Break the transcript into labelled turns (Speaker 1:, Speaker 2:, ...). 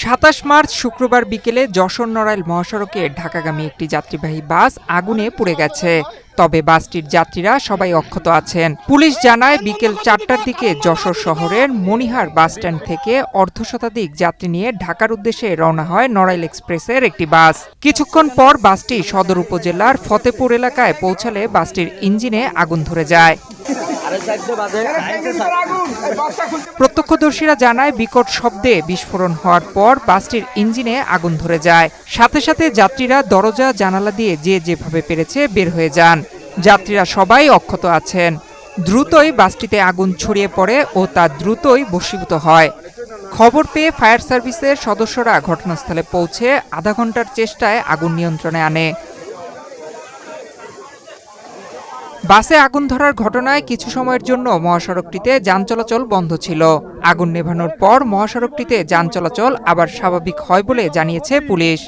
Speaker 1: ২৭ March শুক্রবার বিকেলে যশোর-নড়াইল মহাসড়কে ঢাকাগামী একটি যাত্রীবাহী বাস আগুনে পুড়ে গেছে। তবে বাসটির যাত্রীরা সবাই অক্ষত আছেন। পুলিশ জানায়, বিকেল ৪টার দিকে যশোর শহরের মণিহার বাসস্ট্যান্ড থেকে অর্ধশতাধিক যাত্রী নিয়ে ঢাকার উদ্দেশ্যে রওনা হয় নড়াইল এক্সপ্রেসের একটি বাস। কিছুক্ষণ পর বাসটি সদর উপজেলার ফতেপুর এলাকায় পৌঁছালে বাসটির ইঞ্জিনে আগুন ধরে যায়। প্রত্যক্ষদর্শীরা জানায়, বিকট শব্দে বিস্ফোরণ হওয়ার পর বাসটির ইঞ্জিনে আগুন ধরে যায়। সাথে সাথে যাত্রীরা দরজা জানালা দিয়ে যে যেভাবে পেরেছে বের হয়ে যান। যাত্রীরা সবাই অক্ষত আছেন। দ্রুতই বাসটিতে আগুন ছড়িয়ে পড়ে ও তা দ্রুতই ভস্মীভূত হয়। খবর পেয়ে ফায়ার সার্ভিসের সদস্যরা ঘটনাস্থলে পৌঁছে আধা ঘন্টার চেষ্টায় আগুন নিয়ন্ত্রণে আনে। বাসে আগুন ধরার ঘটনায় কিছু সময়ের জন্য মহাসড়কটিতে যান চলাচল বন্ধ ছিল। আগুন নেভানোর পর মহাসড়কটিতে যান চলাচল আবার স্বাভাবিক হয় বলে জানিয়েছে পুলিশ।